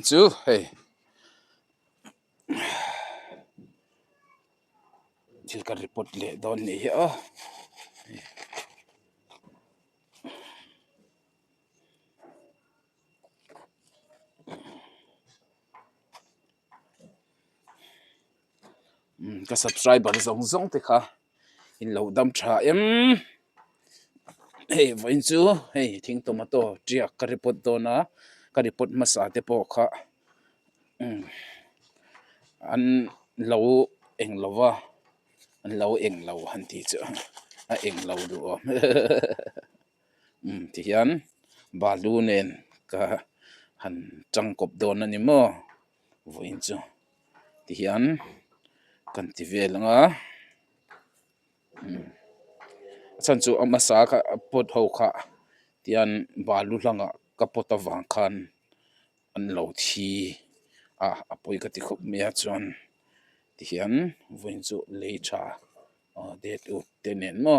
chu hei thil ka repot le don ni hi a ka subscriber zong zong te kha in lo dam tha em hei voin chu hei thing tomato ṭiak ka repot dona ka repot masa te po kha an lo eng lova an lo eng lo han ti chu a eng lo du om ti hian balu nen ka han changkop don ani mo voin chu ti hian kan ti velanga chan chu amasa kha pot ho kha tian balu langa kapot awang khan an lo thi apoi ka ti khop mia chuan ti hian voin chu lei tha de tu te nen mo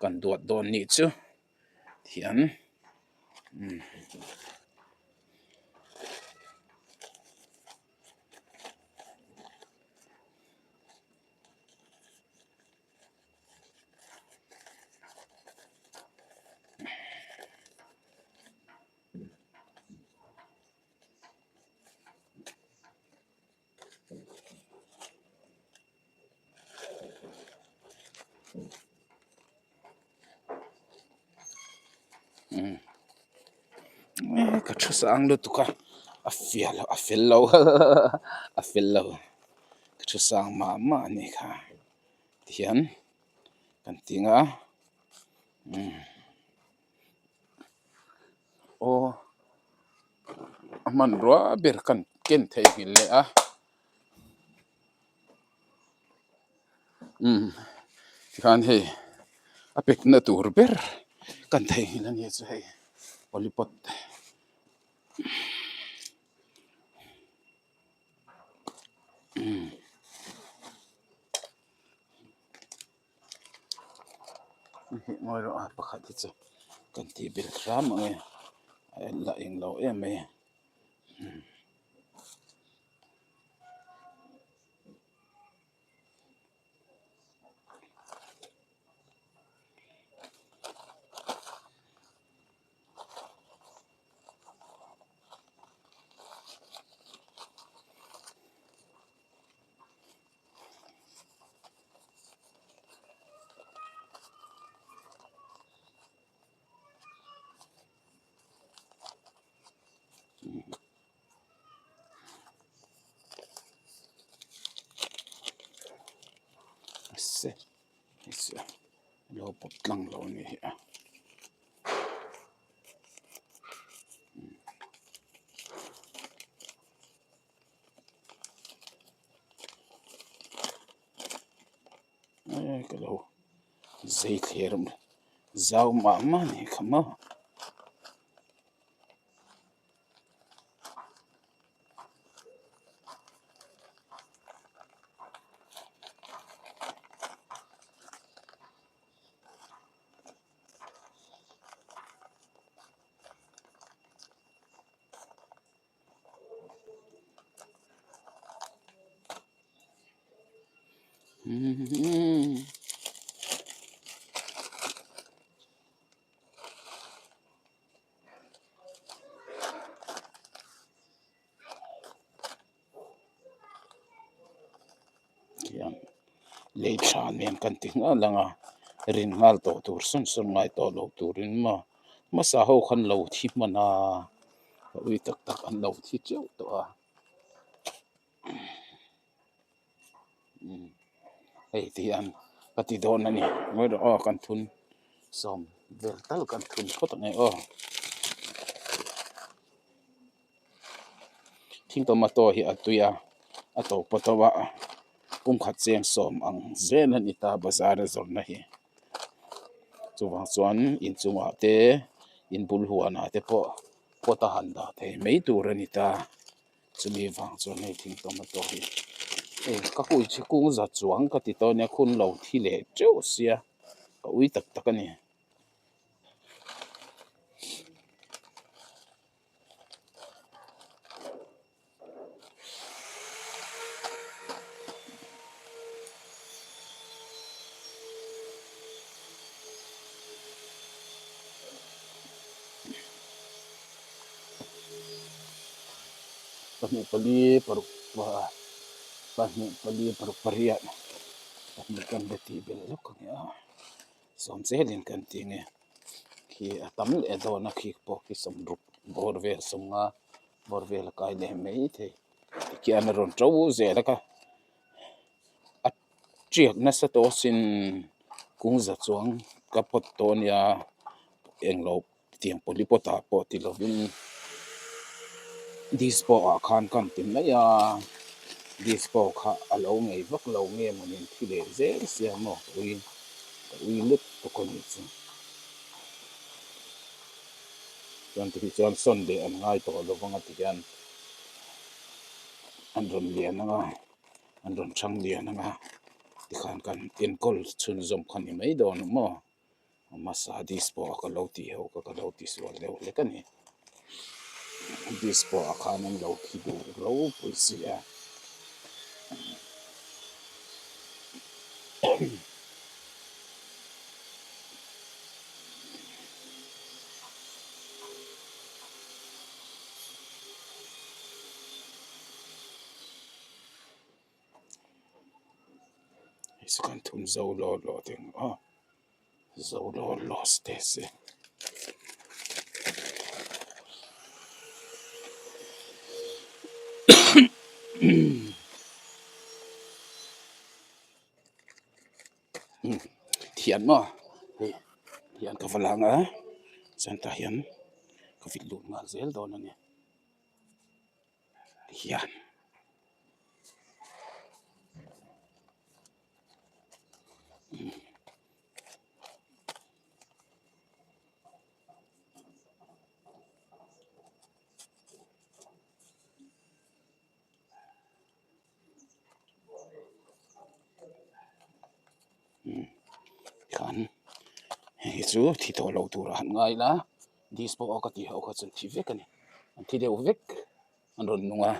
kan duat don ni chu hian ka thu sang lo tu ka a fel lo a fel lo ka thu sang ma ni kha ti hian kan tinga o man ro ber kan ken thei gil le a ti khan hei a pek na tur ber kan thei gil ani chu hei olipot ngoi ro a pakhat hi chu kan ti ber ram nge la eng lo em e se se lo pop tlang lo ni a ka lo zei kherum zau ma ni khama kian lei than men kan ti nga langa rin ngal to tur sun ngai to lo turin ma sa ho khan lo thi mana ui tak an lo thi cheu to a hei ti an ka ti don ani ngoi ro kan thun som vel tal kan thun khot ngai thing to ma to hi atuya ato potawa kum khat cheng som ang zen ani ta bazar zor na hi chuwang chuan in chunga te in bul huana te pota handa the mei tur ani ta chumi wang chuan nei thing to ma to hi ka hui chi kung za chuang ka ti to nya khun lo thi le cheu sia ka ui tak ani pahnih pali paruk pa pahnih pali paruk pariat pahnih kan beti bel lok ya som selin kan tinge khi atam le do na khi po ki som rup borvel songa borvel kai le mei the ki an ron trâu ze la ka a chiak na sa to sin kung za chuang ka pot to nia englo tiang poli pota po ti lovin dispo a khan kan tin la ya dispo kha alo ngei vak lo nge manin thile ze sia mo ui lut to kon chu chuan ti chuan Sunday an ngai to lovanga ti hian an ron lian anga an ron thang lian anga ti khan kan in kol chun zom khan ni mai don mo masa dispo ka lo ti ho ka lo ti sual le kan ni dispo a khan an lo khi du lo puisia is kan thun zo lo ting zo lo ste se thian mo thian ka falanga santa hian ka fit lu ngal zel don ani hian khan he chu thi to lo tur han ngai la dispo ka ti ho ka chen thi vek ani an thi deuh vek an ron nunga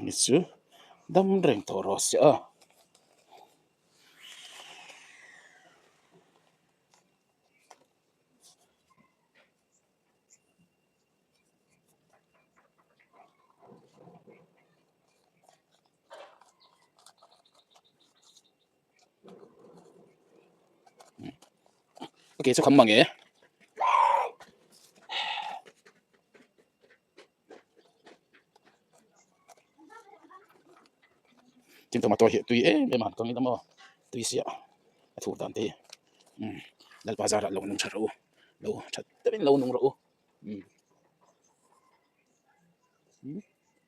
ni chu dam reng to ro sia okay chu kham mange tin to ma to hi tui me man kang ni mo tui sia a thu dan te dal bazar lo nung tharo lo that tabin lo nung ro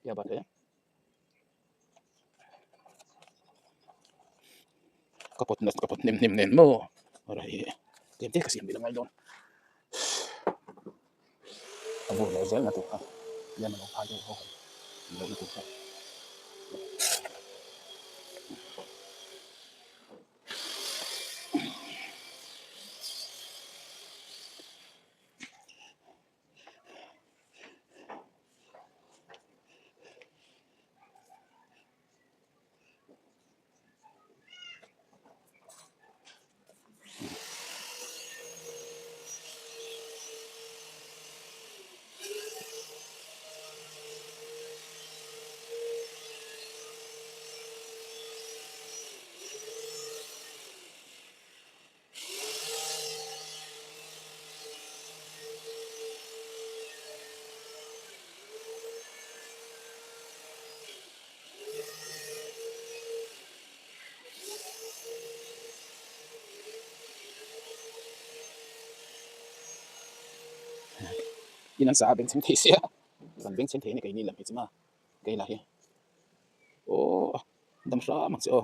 ya ba te kapot nim nen mo ora hi tem te kasi bilang ngai don abo le zel na to ya na lo pa jo ho lo tu inan sa beng chen thei sia kan beng chen thei ni kai ni lam hi chima kai la hi o dam sha mak se o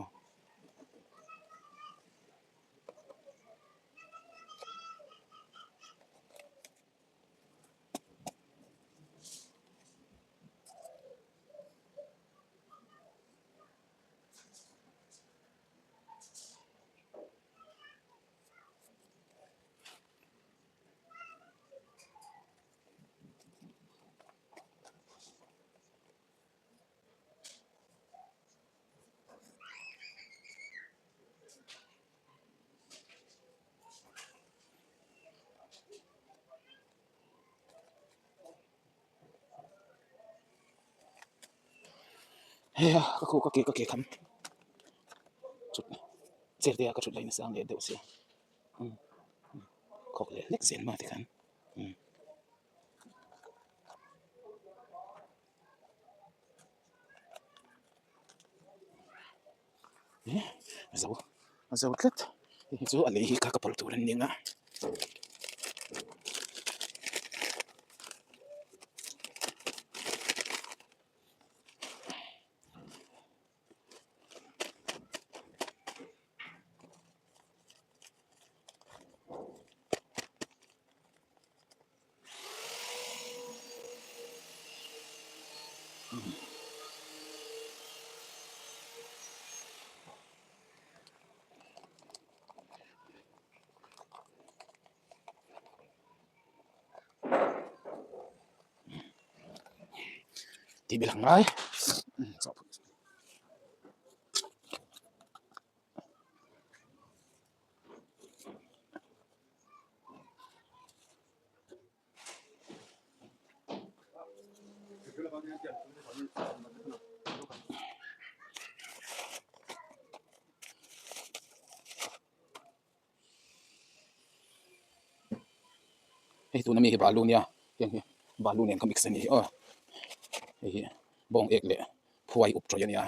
he ka khu ka ke kham chut cher dia ka chut lai na sang le deuh sia khok le nek zen ma ti khan zo zo tlet zo ale hi ka pal tu ran ninga ti bilang ai hey tu na mi hi balu nia yang hi balu nen ka mix ni o hey bong ek le phuai up troya nia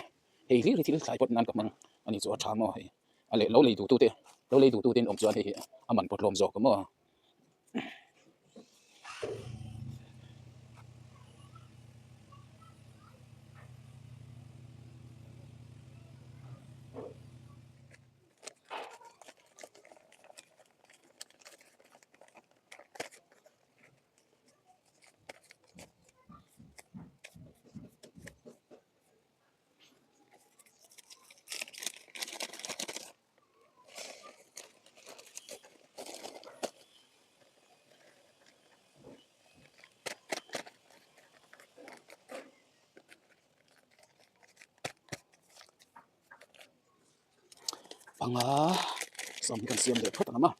hey ri ri thil thai pot nan ka mang ani chu tha mo hey ale lo le du tu te lo le du tu ten om chuan hi aman pot lom zo ka mo panga som kan siam le thot ma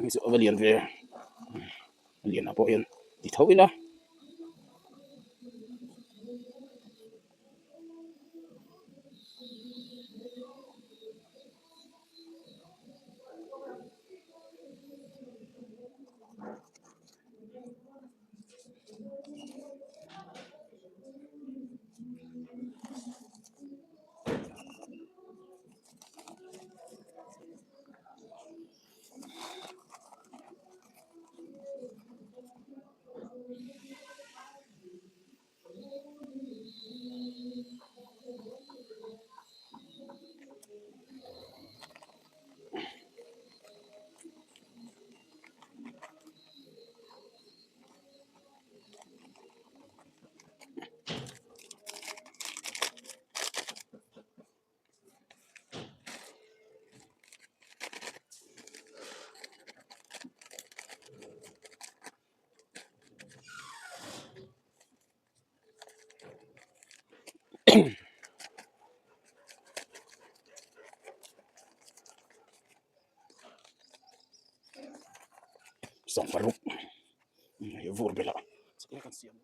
mi su avalian ve lian apo yan ti thawila Song paruk vur bela saya kan siam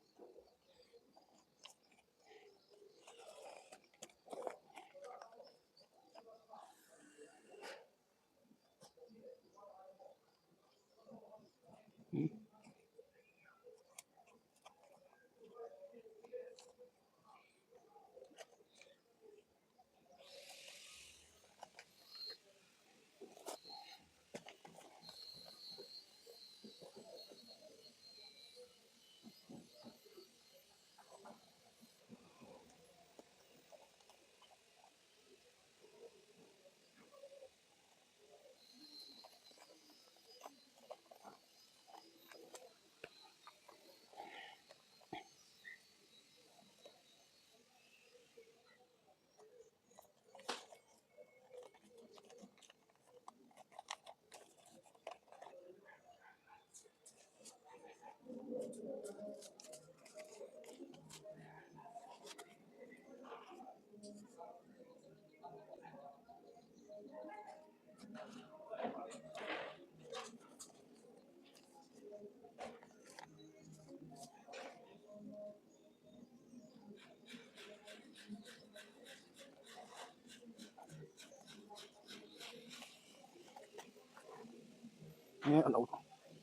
lâu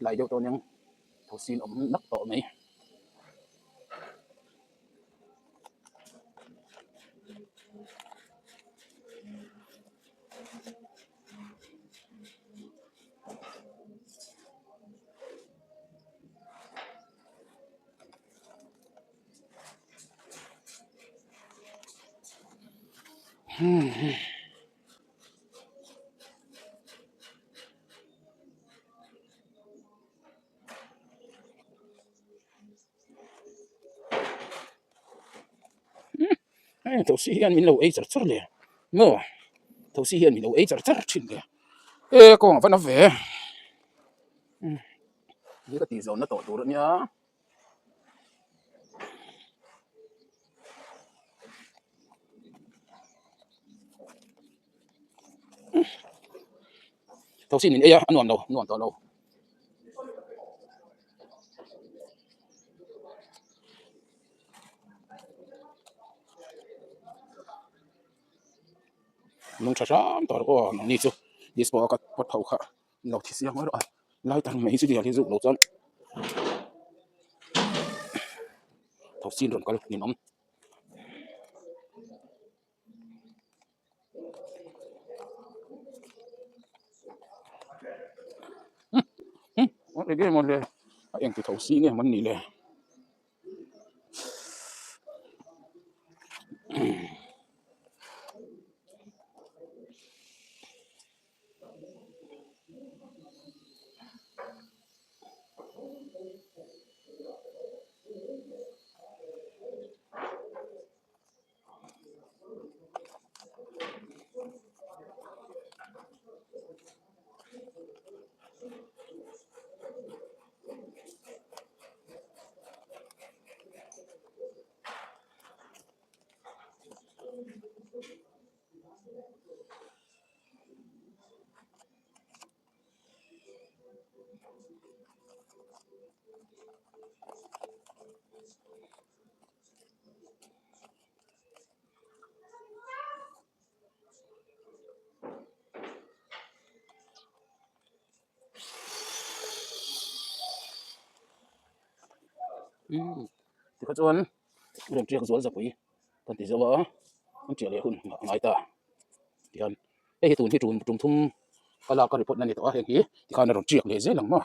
lại vô tôi nhưng thầu xin ông nắp tổ này thầu xin mình lâu ấy chật chật liền ngờ thầu xin mình lâu ấy chật chật chuyện liền ê con vẫn nó về cái tỷ dầu nó tổ tụ được nhá thầu xin mình ấy ăn ngon đâu lâu nung cha cha tao có nung nít chứ đi sport cái bắt thầu khá lâu thì xiang mới rồi lại tăng mấy cái gì dụng lâu chân thầu xin rồi cái nhìn ông cái món này anh thì thầu xin này món này này thì có chuyện đường truyền xuống giặc quý còn thì dấu vỡ không chỉ là hun ngay ta thì anh ấy tụi thì trùng thum cái là cái repot này to hiện kỹ thì coi nó đường truyền để dễ lắm mà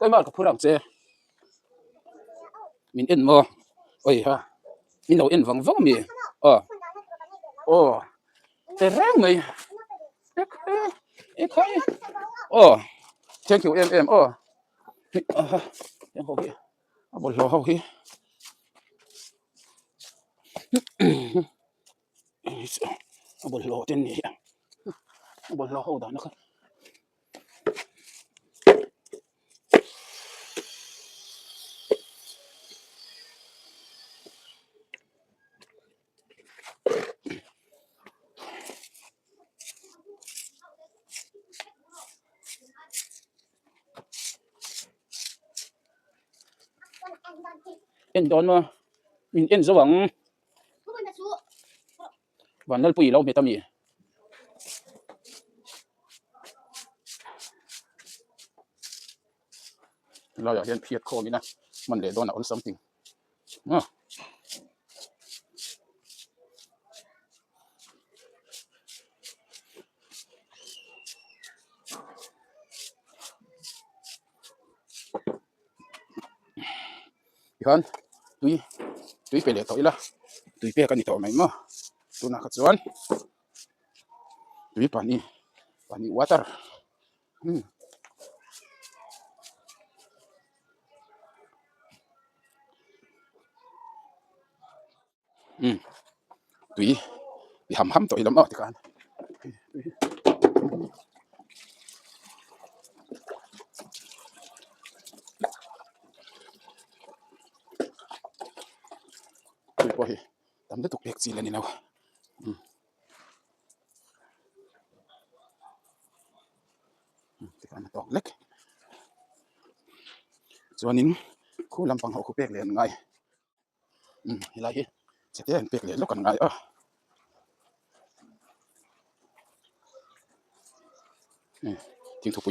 oi mal ka phurang che min en mo oi ha min lo en vang vang mi oh te rang mai e khai oh thank you em oh em ho hi a bol lo ho hi a bol lo ten ni a bol lo ho da na ka en don ma min en zawang van nal pui lo me tami lo ya hian phiat kho mi na man le don on something han tui tui pe le to ila tui pe kan ni to mai ma tu na ka chuan tui pani water tui ham to ila ma ti kan tui po hi tam de tuk pek chi la ni naw ti kan to lek chuanin khu lampang ho khu pek len ngai hilai hi chete pek len lo kan ngai thing thu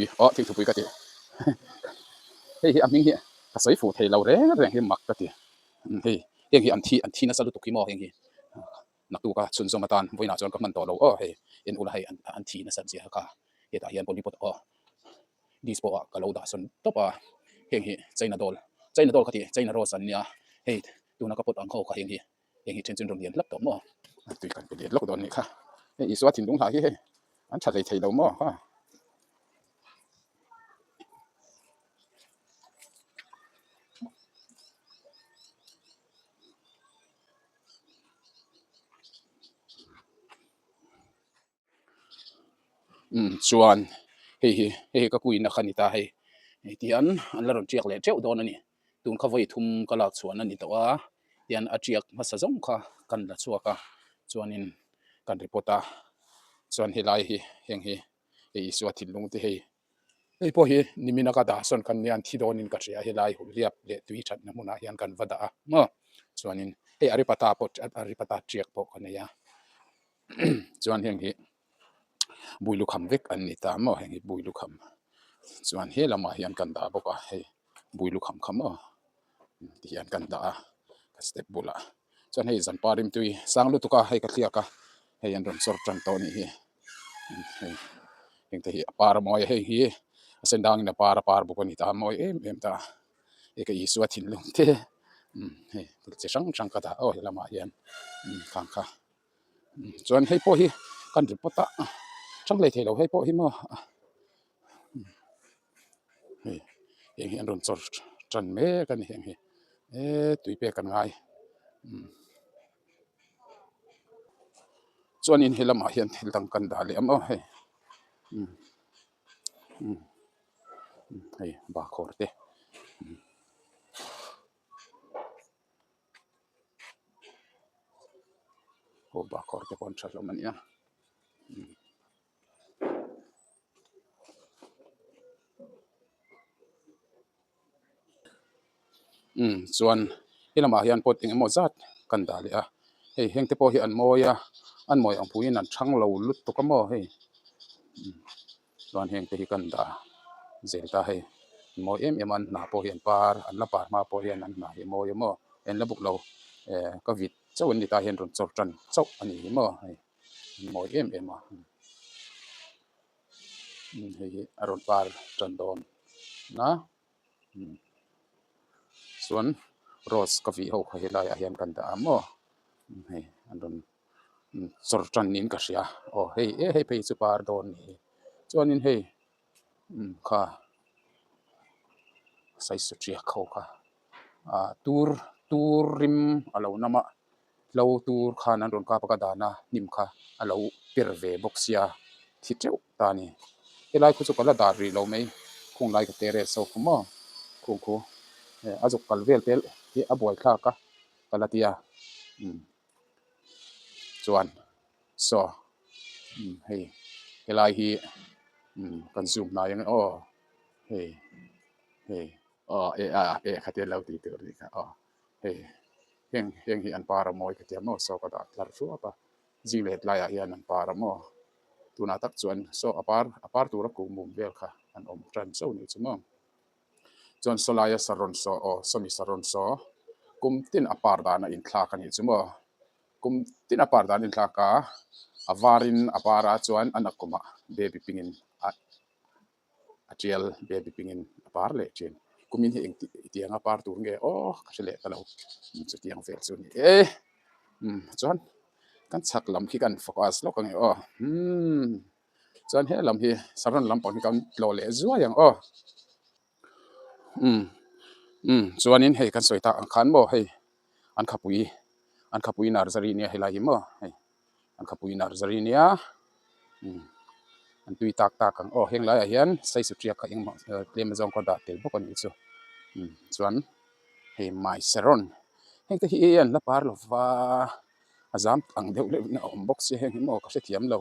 pui ka ti hei aming hi ka soi fu thei lo reng hi mak ka ti hei heng hi an thi na salu tu ki mo heng hi nak tu ka chun zo matan voina chon ka man to lo hei en ula hei an thi na san sia ka he ta hian poli pot dispo ka lo da son topa heng hi chaina dol ka ti chaina ro san nia hei tu na ka pot ang kho ka heng hi chen chen rom lian lap to mo tui kan pe le lok don ni kha hei iswa thin dung ha hi hei an that thei lo mo ha chuan hei ka kuin na khanita hei tian an la ron chiak le cheu don ani tun kha voi thum kala chuan ani to a tian a chiak ma sa zong kha kan la chuaka chuanin kan repota chuan helai hi heng hi ei suwa thil lung te hei po hi nimina ka da son kan nian thi donin ka ria helai hu liap le tui that na muna hian kan vada a ma chuanin hei aripata chiak po kan ya chuan heng hi bui lu kham vek an ni ta mo heng hi bui lu kham chuan he lama hian kan da boka hei bui lu kham kham ti hian kan da ka step bula chuan hei zan parim tui sang lu tuka hei ka thlia ka hei an ron sor tran to ni hi hei heng te hi par moi hei hi sen dang na par bu ko ni ta moi em ta e ka iswa thin lung te hei che sang ka da lama hian khang kha chuan hei po hi kan ri pota chang le thelo hei po hi mo hei heng an ron sor tran me kan heng hi tui pe kan ngai chuan in helama hian thil dang kan da le amo hei hei ba khor te ho ba khor te pon thalo mania chuan helama hian pot eng emaw zat kan da le a hei heng te po hi an moi ang puin an thang lo lut to kamo hei chuan heng te hi kan da zel ta hei moi em an na po hian par an la par ma po hian an na hi moi emo en la buk lo ka vit chawin ni ta hian ron chor tran chau ani hi mo hei moi em a hei aron par tran don na chuan rose ka vi ho kha helai a hian kan da amo hei an ron chor tan nin ka hria hei hei phei chu par don ni chuan in hei kha sai su ṭiak kho kha tur rim alo nama lo tur khan an ron ka paka dana nim kha alo per ve bok sia thi treuh ta ni helai khu chu kala dar ri lo mai khung lai ka tere so khumo khung khu azuk kal vel tel hi a boi thla ka kalatia chuan so hei helai hi kan zoom na yang hei hei khatia lo ti tur ni kha hei heng hi an para moi khatia mo so ka da tlar fu apa jilet la ya hian an para mo tuna tak chuan so apar tura ku mum vel kha an om tran so ni chumo chuan solaya saron so somi saron so kum tin apar dana in thla kan hi chumo kum tin apar dan in thla ka avarin apara chuan anakuma baby pingin atial baby pingin apar le chin kumin hi tiang apar tur nge ka sele kalo chu tiang fel chu ni chuan kan chak lam hi kan focus lo kan chuan he lam hi saron lam pang kan lo le zuwa yang chuan in hei kan soita ang khan mo hei an khapui nursery ni helai mo hei an khapui nursery nia an tui tak tak ang heng lai a hian sai su ṭiak ka eng tlem zong ko da tel bok ani chu chuan hei mai seron heng te hi an la par lo wa azam ang deuh le na om box heng hi mo ka se thiam lo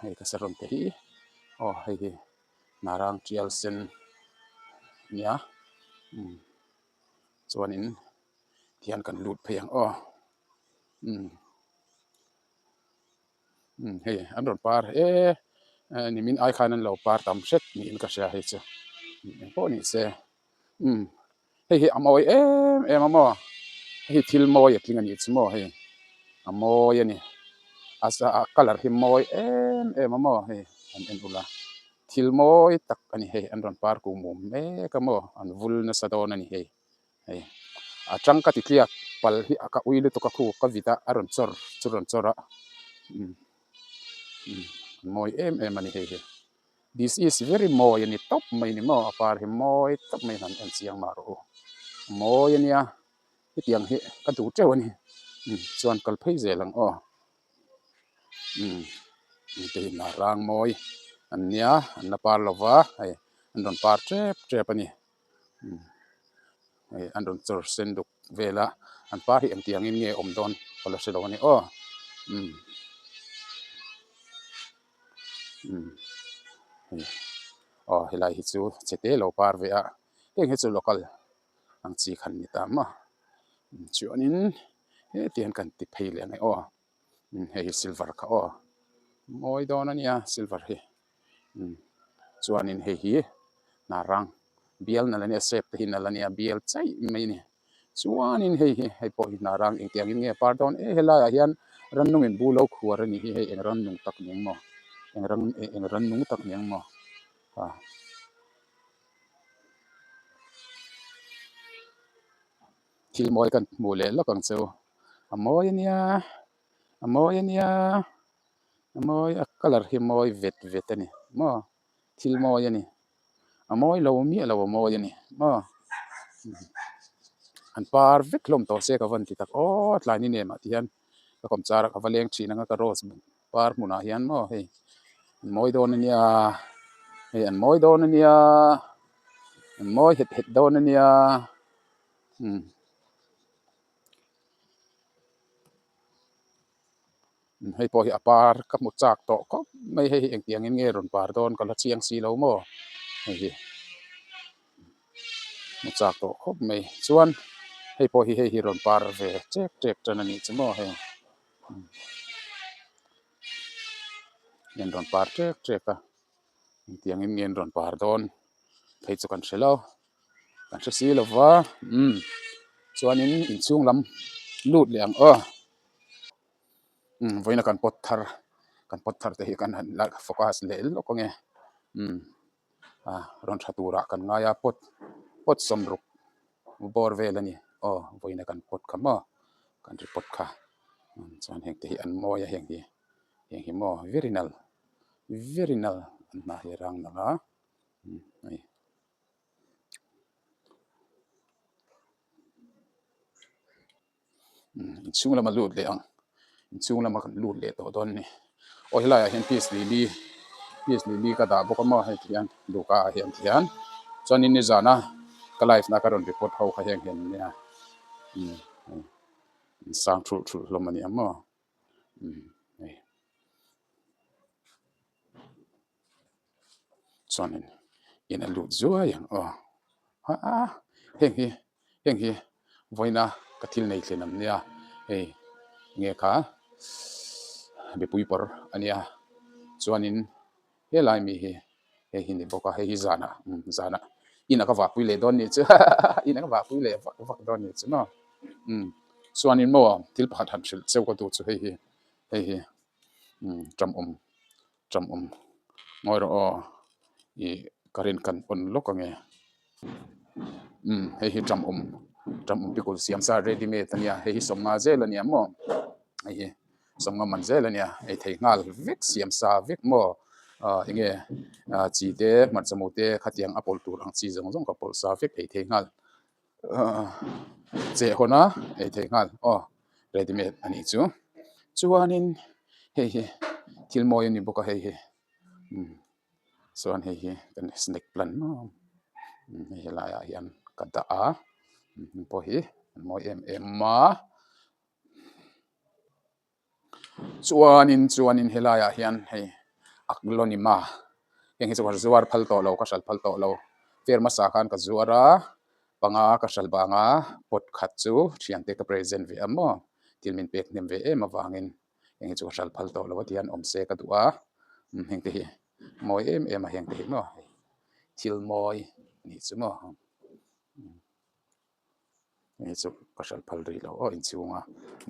hei ka seron te hi hei hi narang tial sen nia chuan in thian kan lut phei ang hei an ron par ni min ai khan an lo par tam hret ni in ka hria hei chu po ni se hei hi amoi em amo hei thil moi atling ani chumo hei amoi ani asa color hi moi em amo hei an en ula thil moi tak ani hei an ron par ku mum me kamo an vul na sadon ani hei a tangka ti ṭiak pal hi aka uilu to ka khu ka vita aron chor churon chora moi em ani hei this is very moi ani top mai ni mo apar hi moi top mai han en siang maro moi ania hi tiang hi ka du treu ani chuan kal phei zelang te na rang moi an nia an na par lova hei an don par trep ani hei an don chor sen duk vela an par hi an tiang in nge om don kala se lo ani helai hi chu chete lo par ve a heng hi chu local ang chi khan ni ta ma chuanin he tian kan ti phei le ngai hei silver ka moi don ania silver hi chuanin hei hi narang bial na lania sep te hin na lania bial chai mai ni chuanin hei po hi narang eng tiang in nge par don helai a hian ran nung in bu lo khuar ani hi hei eng ran nung tak niang mo eng ran nung tak niang mo thil moi kan mu le lo kang chu amoi ania amoi ania amoi a color hi moi vet ani mo thil moi ani amoi lo mi lo moi ani mo an par vek lom to se ka van ti tak tlai ni ne ma ti hian ka kom chara ka valeng thina nga ka rose par muna hian mo hei moi don ania hei an moi don ania an moi het don ania hei po hi apar ka mu chak to ko mai hei eng tiang in nge ron par don kala chiang si lo mo hei mu chak to khop mai chuan hei po hi ron par ve chek tan ani chumo hei nen ron par chek ka tiang in ngen ron par don thei chu kan hrelo kan hre si lova chuan in chung lam lut liang voina kan pot thar te hi kan han la focus le lo ko nge ron thatura kan ngaya pot pot som ruk bor velani voina kan pot kama kan repot kha chuan heng te hi an moya heng hi mo very nal na hi rang na ai chung lama lut le ang chung lama kan lut le to don ni hilai hen piece li ka da bo ka ma hai thian du ka hian thian chuan in ni zana ka life na ka ron report ho kha heng hen nia sang thru lomani ama ai chuan in a lut zuai yang ha heng hi voina ka thil nei thlenam nia hei nge kha be pui por ania chuanin helai mi hi ni boka hi zana ina ka wa pui le don ni chu ina ka wa pui le vak don ni chu no chuanin mo thil pakhat han thil cheu ka tu chu hi tram ngoi ro i karin kan on lokange hi tram pikul siam sa ready made ania hi somnga zel ania mo hi somnga man zel ania ai thei ngal vek siam sa vek mo enge chi te man chamu te khatiang apol tur ang chi zong zong ka pol sa vek ai thei ngal che hona ai thei ngal ready made ani chu chuanin hi thil moi ani boka hi chuan hi kan snake plant no hi la ya hian ka da a po hi moi em ma chuanin helaya hian hei akloni ma eng hi zuar phal to lo ka sal phal to lo fer ma sa khan ka zuara panga ka sal banga pot khat chu thian te ka present ve amo tilmin pek nem ve em awangin eng hi chu sal phal to lo tian om se ka duwa heng te hi moi em a heng te hi mo thil moi ni chu mo ni chu pasal phal ri lo in chunga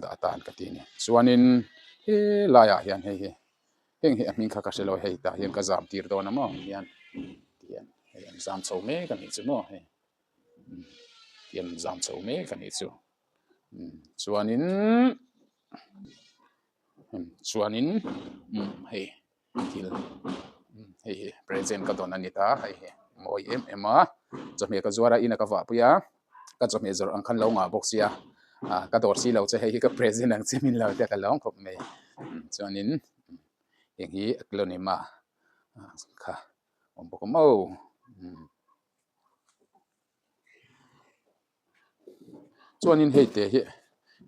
da tan ka ti ni chuanin he la ya hian heng hi amin kha ka selo hei ta hian ka zam tir do na mo hian hian zam chho me ka ni chu mo hian zam chho me ka ni chu chuanin hei thil hei present ka don ani ta hei moi ema chome ka zuara ina ka wa puya ka chome zor ang khan lo nga boxia ka dor si lo che hei ka present ang chemin lo te ka long khop me chuanin heng hi aklonima kha om bok mo chuanin hei te hi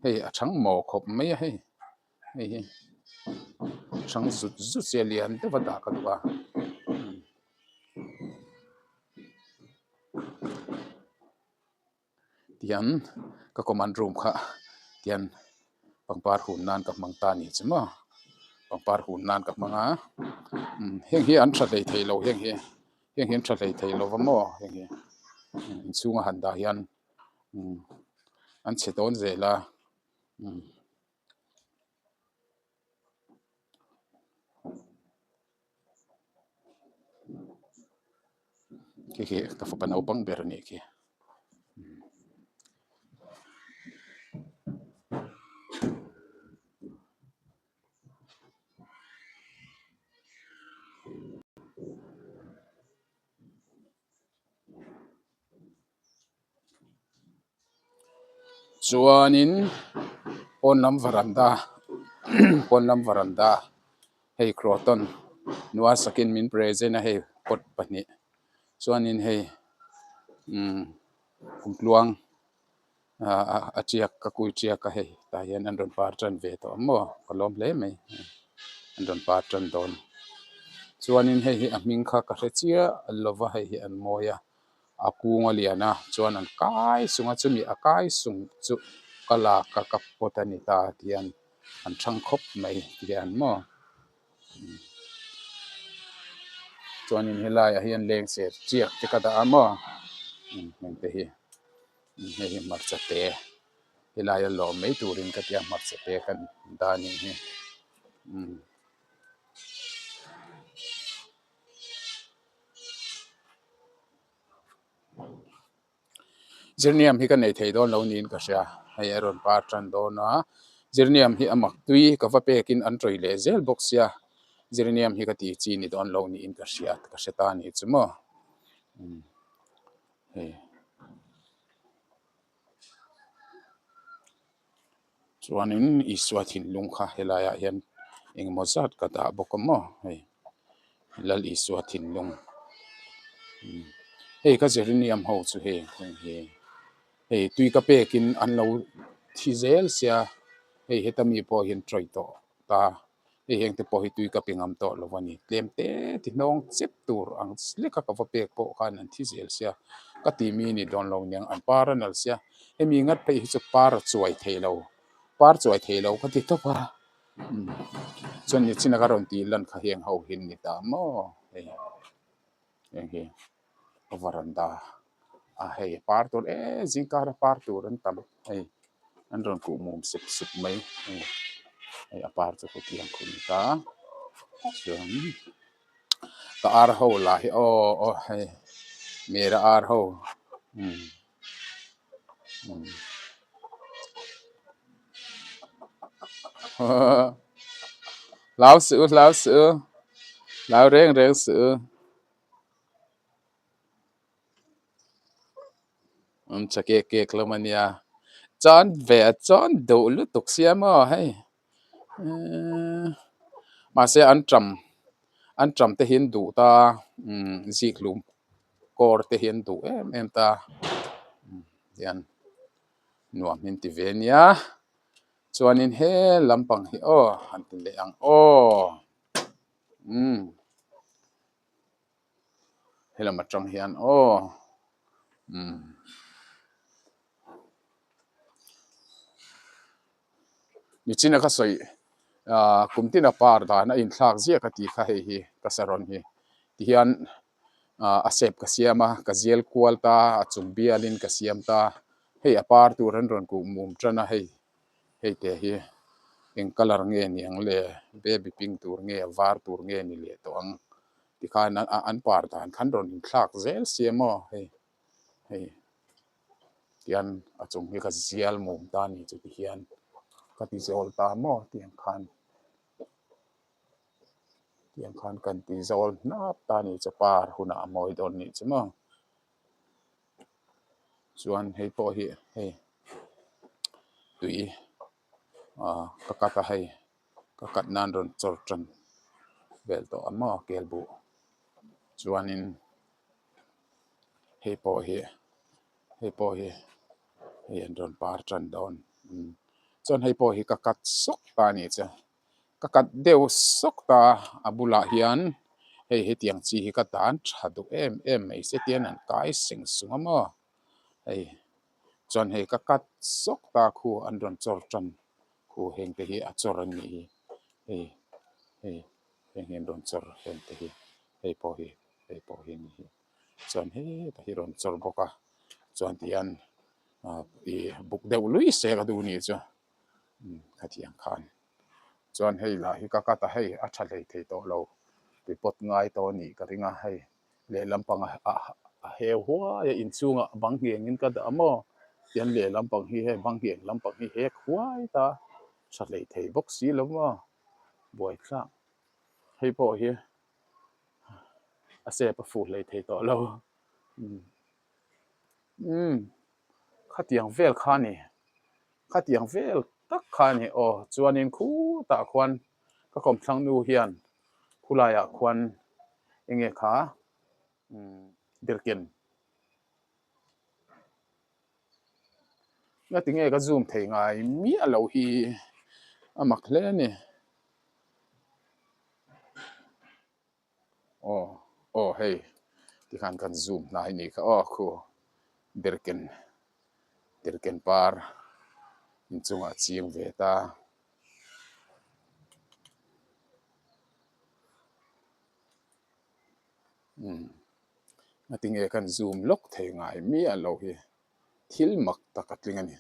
hei a thang mo khop mai hei hi thang zu che lian te wada ka duwa tian ka command room kha tian pangpar hun nan ka mangta ni chuma pangpar hun nan ka manga heng hi an tha dei thei lo heng hi an tha dei thei lo mo heng hi chunga han da hian an che don zela ki ka fa pan opang ber ni ki chuanin ponlam varanda hei croton nuwa sakin min present a hei pot pani chuanin hei kumtluang a ṭiak ka kui ṭiak ka hei ta hian an ron par tan ve to mo kalom hle mai an ron par tan don chuanin hei hi a hming kha ka hre chia an lova hei hi an moya a kunga liana chuan an kai sunga chumi a kai sung chu kala ka kapot ani ta tian an thang khop mai tian mo chuanin helai a hian leng se chiak te ka da mo heng te hi hei marcha te helai a lo mai turin ka tia marcha te kan dani hi zirniam hi kan nei thei don lo nin ka sha hei aron par tran do na zirniam hi amak tui ka va pekin an troi le zel box ya zirniam hi ka ti chi ni don lo ni in ka hriat ka heta ni chumo hei chuanin iswa thin lung kha helaya hian engemaw zat ka dah bawk amaw hei lal iswa thin lung hei ka zirniam ho chu hei hei tui ka pekin an lo thi zel sia hei hetami po hian troi to ta hei heng te po hi tui ka pingam to lo wani tlem te ti nong chep tur ang sleka ka va pek po khan an thi zel sia ka ti mi ni don lo nyang an paranal sia hemi ngat pe hi chu par chuai theilo par chuai theilo ka ti to pa chon ni china ka ron ti lan kha heng ho hin ni ta mo hei hei varanda a hei par tur zingkar par tur an tam hei an ron ku mum sip sip mai hei a par chu ku tiang khun ta chuan ka ar ho la hi o hei mera ar ho um lao su lao reng reng su chake ke klamania chon ve chon do lu tuk sia mo hei ma se an tram te hin du ta zik lum kor te hin du em ta yan nuam hin ti ve nia chuanin he lampang hi an ti le ang helam atang hian ni china ka soi kumtina par da na in thlak zia ka ti kha hei hi ka saron hi ti hian a sep ka siama ka ziel kwal ta a chung bialin ka siam ta hei a par tur an ron ku mum tana hei hei te hi eng color nge niang le baby pink tur nge var tur nge ni le to ang ti khan an par dan khan ron in thlak zel siamo hei hei tian a chung hi ka zial mum ta ni chu ti hian ka ti zol ta mo tiang khan kan ti zol nap ta ni cha par huna moi don ni chuma chuan hei po hi hei tui ka kata hei ka kat nan ron chor tran vel to amma kelbu chuanin hei po hi hei an ron par tran don chuan hei po hi ka kat sok ta ni cha ka kat deu sok ta abula hian hei tiang chi hi ka dan thadu em mai se tian an kai sing sungama hei chuan hei ka kat sok ta khu an ron chor tran khu heng te hi a chor an ni hei hei heng ron chor heng te hi hei po hi ni chuan hei ta hi ron chor boka chuan tian buk deuh lui se ka du ni chu khatiang khan chuan hei la hi ka kata hei a tha hlei thei to lo repot ngai to ni ka ringa hei le lampang a heu huai in chunga bang hiang in ka da mo tian le lampang hi he bang hiang lampang hi hek huai ta tha hlei thei bok si lo mo buai thla hei po hi a se pa fu hlei thei to lo khatiang vel khani khatiang vel tak khani chuanin khu ta khwan ka kom thlang nu hian khulaya khwan enge kha derken nga tinge ka zoom thei ngai mi alo hi amak hle ni hei ti khan kan zoom nai ni kha khu derken par in chunga chiang ve ta nga tinge kan zoom lok thei ngai mi alo hi thil mak takatling ani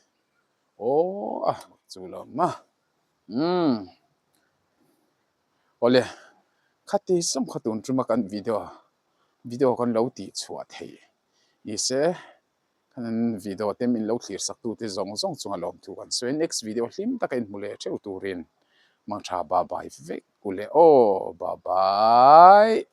chu lo ma ole khati som khatun truma kan video kan lo ti chhuat thei ise kan video tem in lo clear sak tu te zong zong chunga lom tu kan so next video hlim takin mule cheu turin mang tha ba bai ve kule o bye bye